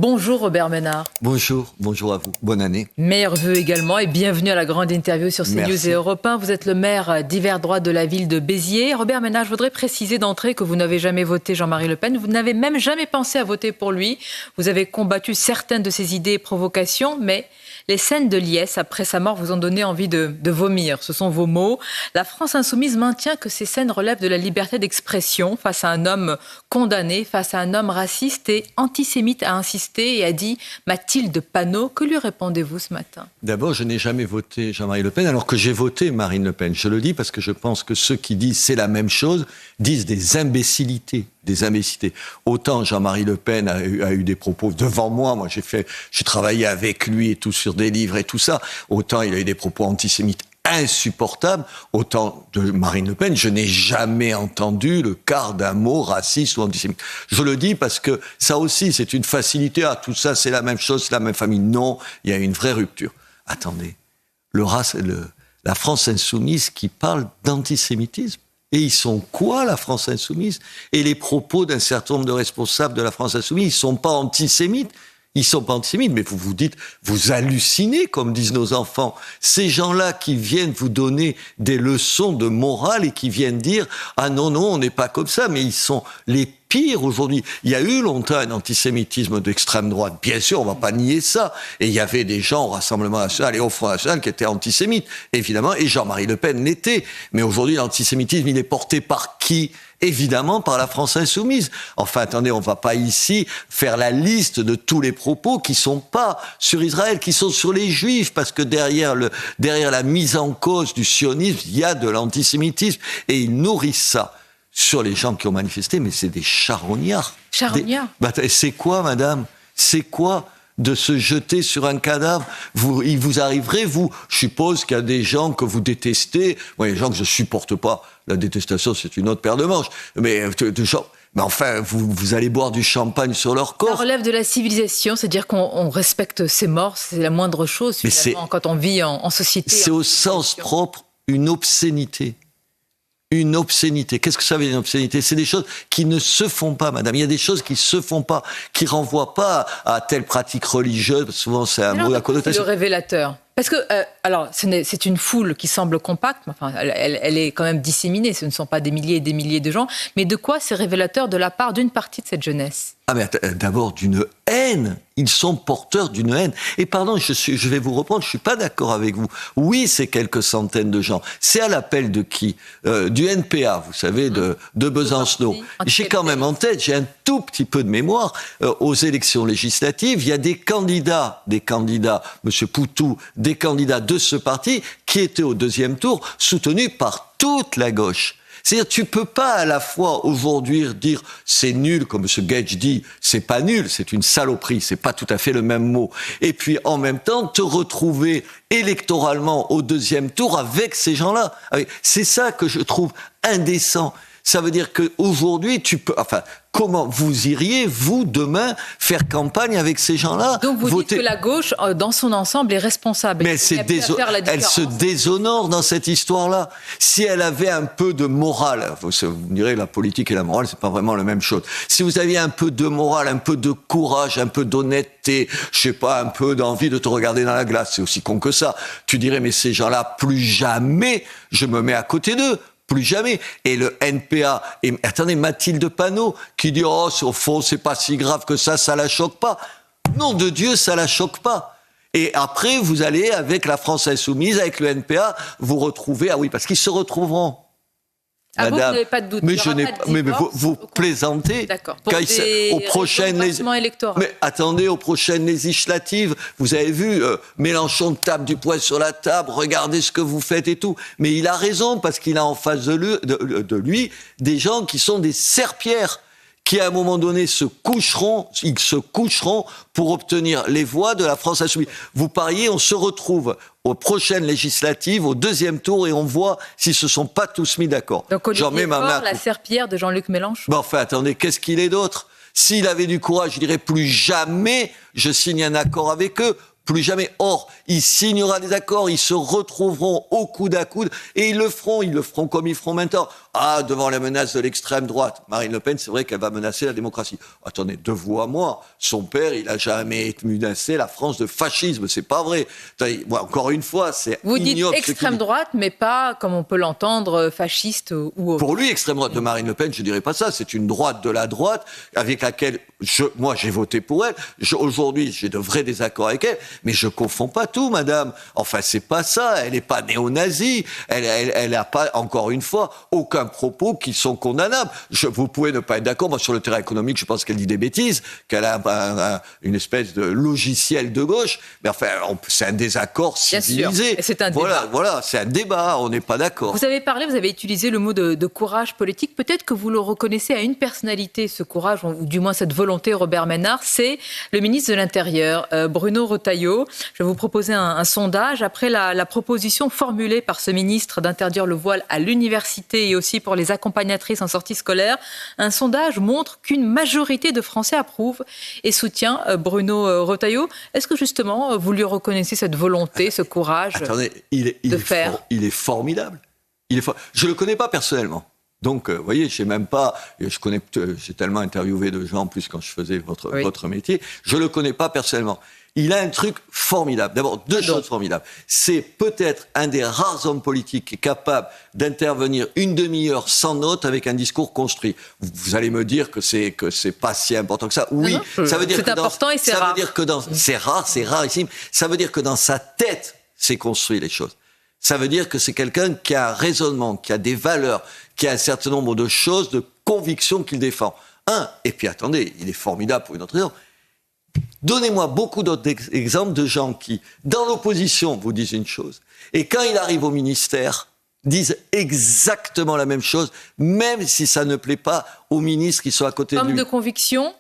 Bonjour Robert Ménard. Bonjour à vous. Bonne année. Meilleurs vœux également et bienvenue à la grande interview sur CNews et Europe 1. Vous êtes le maire d'hiver droit de la ville de Béziers. Robert Ménard, je voudrais préciser d'entrée que vous n'avez jamais voté Jean-Marie Le Pen. Vous n'avez même jamais pensé à voter pour lui. Vous avez combattu certaines de ses idées et provocations, mais les scènes de liesse après sa mort vous ont donné envie de vomir. Ce sont vos mots. La France insoumise maintient que ces scènes relèvent de la liberté d'expression face à un homme condamné, face à un homme raciste et antisémite, a insisté et a dit Mathilde Panot. Que lui répondez-vous ce matin ? D'abord, je n'ai jamais voté Jean-Marie Le Pen, alors que j'ai voté Marine Le Pen. Je le dis parce que je pense que ceux qui disent c'est la même chose disent des imbécilités. Autant Jean-Marie Le Pen a eu des propos devant moi j'ai travaillé avec lui et tout sur des livres et tout ça, autant il a eu des propos antisémites insupportables, autant de Marine Le Pen, je n'ai jamais entendu le quart d'un mot raciste ou antisémite. Je le dis parce que ça aussi, c'est une facilité. Ah, tout ça, c'est la même chose, c'est la même famille. Non, il y a une vraie rupture. Attendez, la France insoumise qui parle d'antisémitisme. Et ils sont quoi, la France insoumise ? Et les propos d'un certain nombre de responsables de la France insoumise, ils sont pas antisémites. Ils sont pas antisémites, mais vous dites, vous hallucinez, comme disent nos enfants. Ces gens-là qui viennent vous donner des leçons de morale et qui viennent dire, ah non, on n'est pas comme ça, mais ils sont les pires aujourd'hui. Il y a eu longtemps un antisémitisme d'extrême droite. Bien sûr, on va pas nier ça. Et il y avait des gens au Rassemblement national et au Front national qui étaient antisémites, évidemment, et Jean-Marie Le Pen l'était. Mais aujourd'hui, l'antisémitisme, il est porté par qui ? Évidemment par la France insoumise. Enfin, attendez, on va pas ici faire la liste de tous les propos qui sont pas sur Israël, qui sont sur les Juifs, parce que derrière la mise en cause du sionisme, il y a de l'antisémitisme, et ils nourrissent ça sur les gens qui ont manifesté, mais c'est des charognards. Charognards ? C'est quoi, madame ? C'est quoi ? De se jeter sur un cadavre, il vous arriverait, je suppose qu'il y a des gens que vous détestez, moi, il y a des gens que je supporte pas, la détestation c'est une autre paire de manches, mais enfin, vous allez boire du champagne sur leur corps. Ça relève de la civilisation, c'est-à-dire qu'on respecte ses morts, c'est la moindre chose finalement, quand on vit en société. C'est au sens propre une obscénité. Une obscénité. Qu'est-ce que ça veut dire une obscénité ? C'est des choses qui ne se font pas, madame. Il y a des choses qui se font pas, qui renvoient pas à telle pratique religieuse. Souvent, c'est un mot à connotation. C'est le révélateur. Parce que, c'est une foule qui semble compacte, enfin, elle est quand même disséminée, ce ne sont pas des milliers et des milliers de gens, mais de quoi c'est révélateur de la part d'une partie de cette jeunesse ? Ah mais d'abord d'une haine, ils sont porteurs d'une haine. Et pardon, je vais vous reprendre, je suis pas d'accord avec vous. Oui, c'est quelques centaines de gens. C'est à l'appel de qui ? Du NPA, vous savez, de Besancenot. J'ai quand même en tête, j'ai un tout petit peu de mémoire, aux élections législatives, il y a des candidats, Monsieur Poutou, des candidats de ce parti qui étaient au deuxième tour soutenus par toute la gauche. C'est-à-dire, tu peux pas à la fois aujourd'hui dire c'est nul, comme M. Gage dit, c'est pas nul, c'est une saloperie, c'est pas tout à fait le même mot. Et puis, en même temps, te retrouver électoralement au deuxième tour avec ces gens-là. C'est ça que je trouve indécent. Ça veut dire qu'aujourd'hui, comment vous iriez, vous, demain, faire campagne avec ces gens-là ? Donc vous dites que la gauche, dans son ensemble, est responsable. Mais elle se déshonore dans cette histoire-là. Si elle avait un peu de morale, vous me direz, la politique et la morale, c'est pas vraiment la même chose. Si vous aviez un peu de morale, un peu de courage, un peu d'honnêteté, je sais pas, un peu d'envie de te regarder dans la glace, c'est aussi con que ça. Tu dirais, mais ces gens-là, plus jamais je me mets à côté d'eux. Plus jamais. Et le NPA, et attendez, Mathilde Panot, qui dit, au fond, c'est pas si grave que ça la choque pas. Nom de Dieu, ça la choque pas. Et après, vous allez, avec la France insoumise, avec le NPA, vous retrouver, parce qu'ils se retrouveront. Madame, vous n'avez pas de doute. Mais vous plaisantez. D'accord. Pour aux prochaines électorales. Mais attendez, aux prochaines législatives, vous avez vu, Mélenchon tape du poing sur la table, regardez ce que vous faites et tout. Mais il a raison, parce qu'il a en face de lui des gens qui sont des serpillères, qui à un moment donné se coucheront pour obtenir les voix de la France insoumise. Vous pariez, on se retrouve aux prochaines législatives, au deuxième tour, et on voit s'ils se sont pas tous mis d'accord. Donc Olivier Faure, la serpillière de Jean-Luc Mélenchon. Bon, enfin, attendez, qu'est-ce qu'il est d'autre ? S'il avait du courage, il dirait plus jamais je signe un accord avec eux. Plus jamais. Or, il signera des accords, ils se retrouveront au coude à coude, et ils le feront comme ils feront maintenant. devant la menace de l'extrême droite. Marine Le Pen, c'est vrai qu'elle va menacer la démocratie. Attendez, de vous à moi, son père, il a jamais menacé la France de fascisme, c'est pas vrai. Attendez, moi, encore une fois, c'est Vous dites ignoble extrême droite, mais pas, comme on peut l'entendre, fasciste ou autre. Pour lui, extrême droite de Marine Le Pen, je dirais pas ça. C'est une droite de la droite avec laquelle moi, j'ai voté pour elle. Aujourd'hui, j'ai de vrais désaccords avec elle, mais je confonds pas tout, madame. Enfin, c'est pas ça. Elle n'est pas néo-nazie. Elle n'a pas, encore une fois, aucun propos qui sont condamnables. Vous pouvez ne pas être d'accord. Moi, sur le terrain économique, je pense qu'elle dit des bêtises, qu'elle a une espèce de logiciel de gauche. Mais enfin, c'est un désaccord civilisé. Bien sûr. Et c'est un débat. Voilà, c'est un débat. On n'est pas d'accord. Vous avez utilisé le mot de courage politique. Peut-être que vous le reconnaissez à une personnalité, ce courage, ou du moins cette volonté, Robert Ménard, c'est le ministre de l'Intérieur, Bruno Retailleau. Je vais vous proposer un sondage. Après la proposition formulée par ce ministre d'interdire le voile à l'université et aussi pour les accompagnatrices en sortie scolaire, un sondage montre qu'une majorité de Français approuvent et soutient Bruno Retailleau. Est-ce que justement, vous lui reconnaissez cette volonté, ce courage il est formidable. Je le connais pas personnellement. Donc, vous voyez, j'ai tellement interviewé de gens, en plus quand je faisais votre métier, je le connais pas personnellement. Il a un truc formidable. D'abord, deux choses formidables. C'est peut-être un des rares hommes politiques qui est capable d'intervenir une demi-heure sans note avec un discours construit. Vous allez me dire que c'est pas si important que ça. Oui, ça veut dire c'est important et c'est rare. Ça veut dire que c'est rare, c'est rarissime. Ça veut dire que dans sa tête, c'est construit les choses. Ça veut dire que c'est quelqu'un qui a un raisonnement, qui a des valeurs, qui a un certain nombre de choses, de convictions qu'il défend. Et puis attendez, il est formidable pour une autre raison. Donnez-moi beaucoup d'autres exemples de gens qui, dans l'opposition, vous disent une chose, et quand il arrive au ministère, disent exactement la même chose, même si ça ne plaît pas aux ministres qui sont à côté de lui. Homme de conviction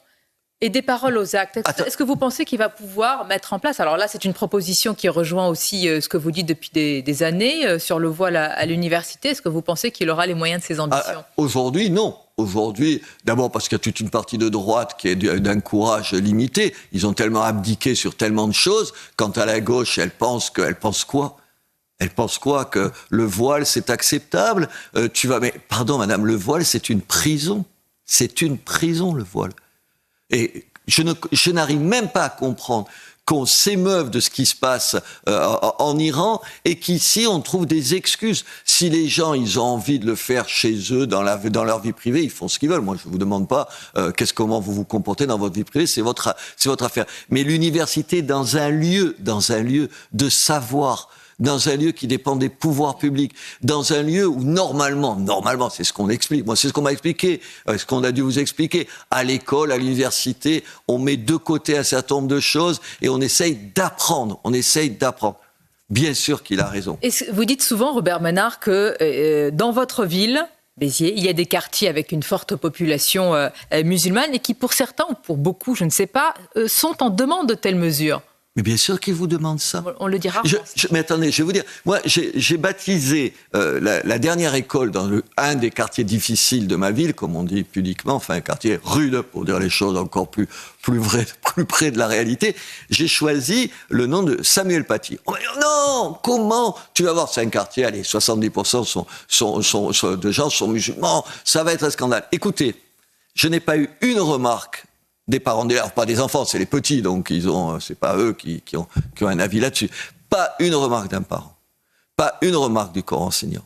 et des paroles aux actes. Est-ce que vous pensez qu'il va pouvoir mettre en place... Alors là, c'est une proposition qui rejoint aussi ce que vous dites depuis des années sur le voile à l'université. Est-ce que vous pensez qu'il aura les moyens de ses ambitions ? Aujourd'hui, non. Aujourd'hui, d'abord parce qu'il y a toute une partie de droite qui est d'un courage limité. Ils ont tellement abdiqué sur tellement de choses. Quant à la gauche, elle pense quoi ? Elle pense quoi ? Que le voile, c'est acceptable ? Mais pardon, madame, le voile, c'est une prison. C'est une prison, le voile. Et je n'arrive même pas à comprendre qu'on s'émeuve de ce qui se passe en Iran et qu'ici on trouve des excuses. Si les gens ils ont envie de le faire chez eux dans leur vie privée, ils font ce qu'ils veulent. Moi je vous demande pas comment vous vous comportez dans votre vie privée, c'est votre affaire. Mais l'université dans un lieu de savoir, dans un lieu qui dépend des pouvoirs publics, dans un lieu où normalement, c'est ce qu'on explique. Moi, c'est ce qu'on m'a expliqué, ce qu'on a dû vous expliquer. À l'école, à l'université, on met de côté un certain nombre de choses et on essaye d'apprendre. Bien sûr qu'il a raison. Et vous dites souvent, Robert Ménard, que dans votre ville, Béziers, il y a des quartiers avec une forte population musulmane et qui, pour certains, ou pour beaucoup, je ne sais pas, sont en demande de telles mesures. Mais bien sûr qu'ils vous demandent ça. On le dira. Mais attendez, je vais vous dire. Moi, j'ai baptisé la dernière école dans un des quartiers difficiles de ma ville, comme on dit pudiquement, enfin un quartier rude, pour dire les choses encore plus vraies, plus près de la réalité. J'ai choisi le nom de Samuel Paty. On va dire, non, comment ? Tu vas voir, c'est un quartier, allez, 70% de gens sont musulmans, ça va être un scandale. Écoutez, je n'ai pas eu une remarque des parents, d'ailleurs pas des enfants, c'est les petits, donc c'est pas eux qui ont un avis là-dessus. Pas une remarque d'un parent, pas une remarque du corps enseignant.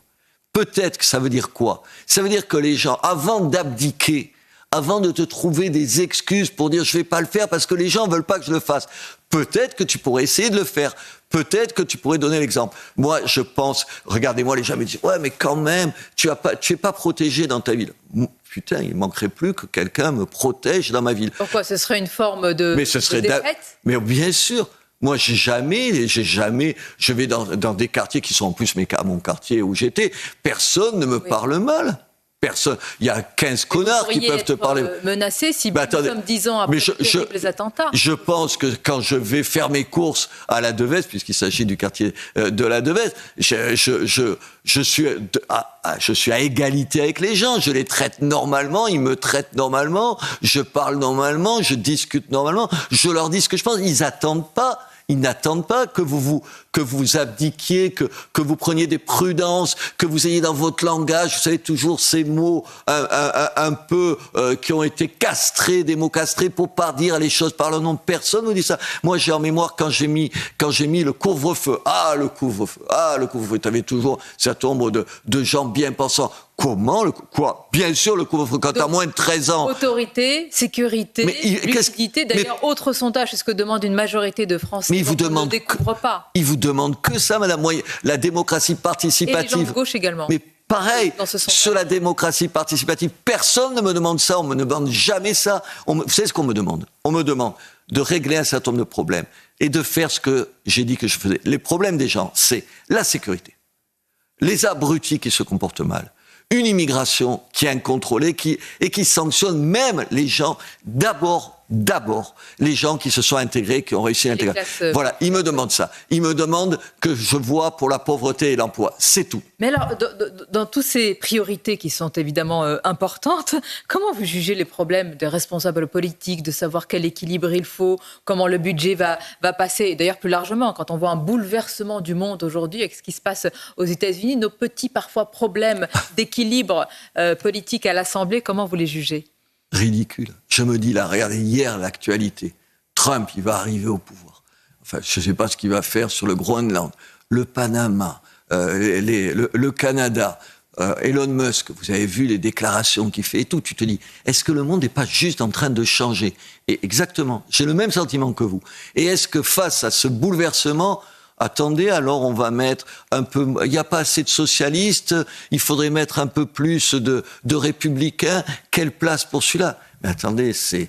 Peut-être que ça veut dire quoi ? Ça veut dire que les gens, avant d'abdiquer, avant de te trouver des excuses pour dire je vais pas le faire parce que les gens veulent pas que je le fasse, peut-être que tu pourrais essayer de le faire. Peut-être que tu pourrais donner l'exemple. Moi, je pense, regardez-moi, les gens me disent ouais, mais quand même, tu es pas protégé dans ta ville. Putain, il manquerait plus que quelqu'un me protège dans ma ville. Pourquoi ? Ce serait une forme de défaite ? Mais bien sûr. Moi, je vais dans des quartiers qui sont en plus mon quartier où j'étais, personne ne me parle mal. Personne. Il y a 15 connards qui peuvent te parler. Menacé si nous sommes 10 ans après les attentats. Je pense que quand je vais faire mes courses à la Devèze, puisqu'il s'agit du quartier de la Devèze, je suis à égalité avec les gens. Je les traite normalement, ils me traitent normalement, je parle normalement, je discute normalement, je leur dis ce que je pense. Ils attendent pas Ils n'attendent pas que vous abdiquiez, que vous preniez des prudences, que vous ayez dans votre langage, vous savez, toujours ces mots un peu qui ont été castrés, des mots castrés pour pas dire les choses par le nom de personne. Vous dites ça. Moi, j'ai en mémoire quand j'ai mis le couvre-feu. Le couvre-feu. T'avais toujours cette ombre de gens bien pensants. Comment quoi? Bien sûr, le couvre-feu, quand t'as moins de 13 ans. Autorité, sécurité, lucidité. D'ailleurs, autre sondage, c'est ce que demande une majorité de Français. Mais ils vous demandent ne découvre pas. Ils vous demandent que ça, madame. Moi, la démocratie participative. Et les gens de gauche également. Mais pareil, sur la démocratie participative, personne ne me demande ça. On me demande jamais ça. Vous savez ce qu'on me demande? On me demande de régler un certain nombre de problèmes et de faire ce que j'ai dit que je faisais. Les problèmes des gens, c'est la sécurité, les abrutis qui se comportent mal, une immigration qui est incontrôlée et qui sanctionne même les gens, d'abord les gens qui se sont intégrés, qui ont réussi à l'intégrer. Voilà, ils me demandent ça. Ils me demandent que je vois pour la pauvreté et l'emploi. C'est tout. Mais alors, dans toutes ces priorités qui sont évidemment importantes, comment vous jugez les problèmes des responsables politiques, de savoir quel équilibre il faut, comment le budget va passer? Et d'ailleurs, plus largement, quand on voit un bouleversement du monde aujourd'hui avec ce qui se passe aux États-Unis, nos petits, parfois, problèmes d'équilibre politique à l'Assemblée, comment vous les jugez? Ridicule. Je me dis, là, regardez, hier, l'actualité. Trump, il va arriver au pouvoir. Enfin, je ne sais pas ce qu'il va faire sur le Groenland, le Panama, le Canada, Elon Musk. Vous avez vu les déclarations qu'il fait et tout. Tu te dis, est-ce que le monde n'est pas juste en train de changer? Et exactement, j'ai le même sentiment que vous. Et est-ce que face à ce bouleversement, attendez, alors on va mettre un peu... Il n'y a pas assez de socialistes, il faudrait mettre un peu plus de républicains. Quelle place pour celui-là? Mais attendez, c'est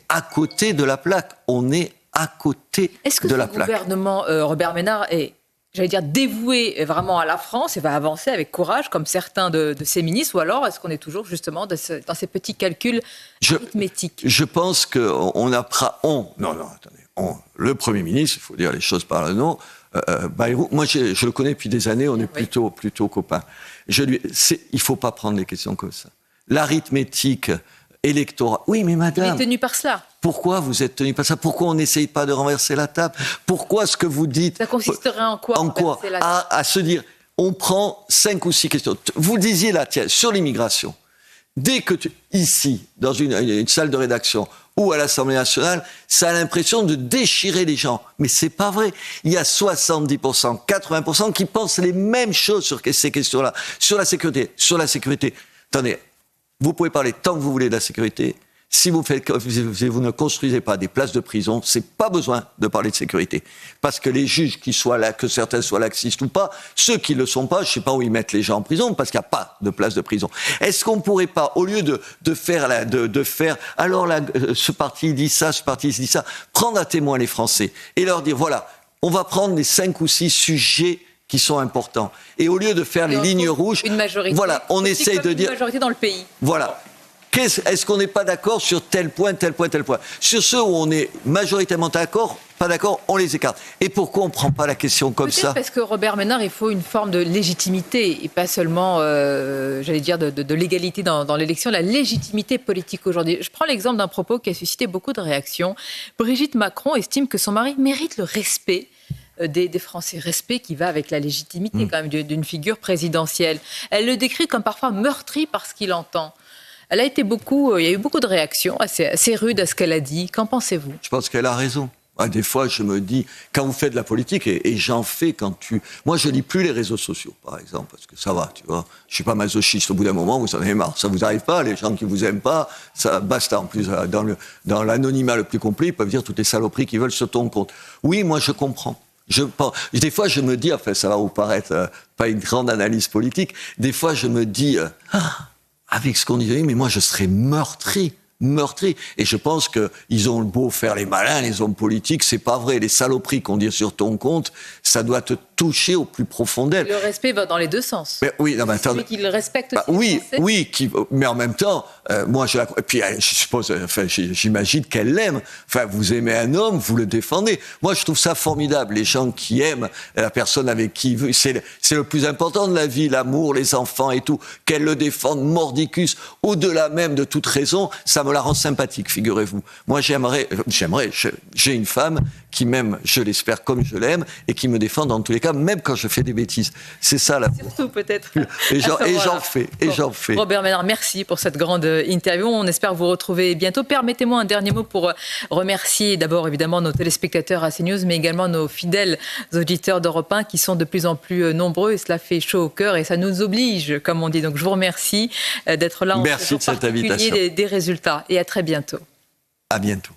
à côté de la plaque. On est à côté de la plaque. Est-ce que ce gouvernement, Robert Ménard, est, j'allais dire, dévoué vraiment à la France et va avancer avec courage, comme certains de ses ministres, ou alors est-ce qu'on est toujours justement dans ces petits calculs arithmétiques? Je pense qu'on attendez. Le Premier ministre, il faut dire les choses par le nom, Bayrou, moi je le connais depuis des années, on est plutôt copains. Il ne faut pas prendre les questions comme ça. L'arithmétique électorale... Oui, mais madame... Il est tenu par cela. Pourquoi vous êtes tenu par ça? Pourquoi on n'essaye pas de renverser la table? Pourquoi ce que vous dites... Ça consisterait en quoi? À se dire, on prend 5 ou 6 questions. Vous le disiez là, tiens, sur l'immigration. Dès que ici, dans une salle de rédaction ou à l'Assemblée nationale, ça a l'impression de déchirer les gens. Mais c'est pas vrai. Il y a 70%, 80% qui pensent les mêmes choses sur ces questions-là. Sur la sécurité. Attendez, vous pouvez parler tant que vous voulez de la sécurité. Si vous ne construisez pas des places de prison, c'est pas besoin de parler de sécurité. Parce que les juges, que certains soient laxistes ou pas, ceux qui le sont pas, je sais pas où ils mettent les gens en prison, parce qu'il n'y a pas de place de prison. Est-ce qu'on pourrait pas, au lieu de faire, alors là, ce parti dit ça, ce parti dit ça, prendre à témoin les Français et leur dire, voilà, on va prendre les 5 ou 6 sujets qui sont importants. Et au lieu de faire les lignes rouges, une majorité, voilà, on essaye de dire... Une majorité dans le pays. Voilà. Est-ce qu'on n'est pas d'accord sur tel point? Sur ceux où on est majoritairement pas d'accord, on les écarte. Et pourquoi on ne prend pas la question comme ça? Parce que Robert Ménard, il faut une forme de légitimité et pas seulement, j'allais dire, de l'égalité dans l'élection, la légitimité politique aujourd'hui. Je prends l'exemple d'un propos qui a suscité beaucoup de réactions. Brigitte Macron estime que son mari mérite le respect des Français, respect qui va avec la légitimité quand même d'une figure présidentielle. Elle le décrit comme parfois meurtri par ce qu'il entend. Il y a eu beaucoup de réactions assez rudes à ce qu'elle a dit. Qu'en pensez-vous? Je pense qu'elle a raison. Des fois, je me dis, quand vous faites de la politique, et j'en fais Moi, je lis plus les réseaux sociaux, par exemple, parce que ça va, tu vois. Je suis pas masochiste. Au bout d'un moment, vous en avez marre. Ça vous arrive pas, les gens qui vous aiment pas, ça basta. En plus, dans l'anonymat le plus complet, ils peuvent dire toutes les saloperies qu'ils veulent sur ton compte. Oui, moi, je comprends. Des fois, je me dis, enfin, ça va vous paraître pas une grande analyse politique, des fois, je me dis... avec ce qu'on dit, mais moi je serais meurtri. Et je pense qu'ils ont le beau faire les malins, les hommes politiques, c'est pas vrai. Les saloperies qu'on dit sur ton compte, ça doit te toucher au plus profond d'elle. Le respect va dans les deux sens. Mais oui, non, mais attends. Celui qui le respecte aussi. Mais en même temps, moi je suppose, j'imagine qu'elle l'aime. Enfin, vous aimez un homme, vous le défendez. Moi, je trouve ça formidable. Les gens qui aiment la personne avec qui c'est le plus important de la vie, l'amour, les enfants et tout. Qu'elle le défende mordicus, au-delà même de toute raison, ça me me la rend sympathique, figurez-vous. Moi, j'ai une femme qui m'aime, je l'espère, comme je l'aime, et qui me défend dans tous les cas, même quand je fais des bêtises. C'est ça, l'amour. Surtout, peut-être. Et j'en fais. Robert Ménard, merci pour cette grande interview. On espère vous retrouver bientôt. Permettez-moi un dernier mot pour remercier d'abord, évidemment, nos téléspectateurs à CNews, mais également nos fidèles auditeurs d'Europe 1 qui sont de plus en plus nombreux, et cela fait chaud au cœur et ça nous oblige, comme on dit. Donc, je vous remercie d'être là. Merci de cette invitation. Des résultats et à très bientôt. À bientôt.